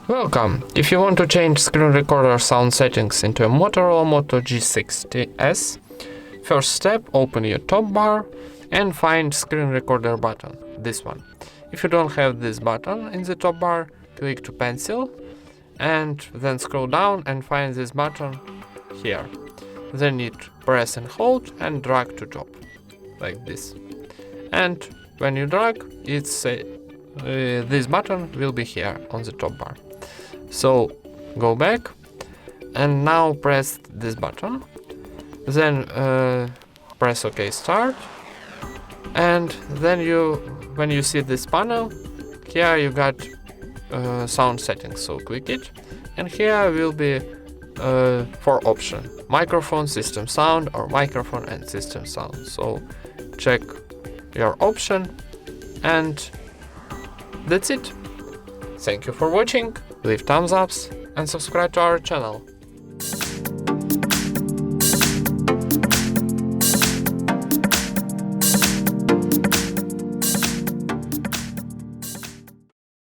Welcome! If you want to change screen recorder sound settings into a Motorola Moto G60S, first step, open your top bar and find screen recorder button, this one. If you don't have this button in the top bar, click to pencil and then scroll down and find this button here. Then you press and hold and drag to top, like this. And when you drag, this button will be here on the top bar. So go back and now press this button, then press OK Start, and then when you see this panel, here you got sound settings, so click it, and here will be 4 options: microphone, system sound, or microphone and system sound. So check your option, and that's it. Thank you for watching, leave thumbs ups and subscribe to our channel.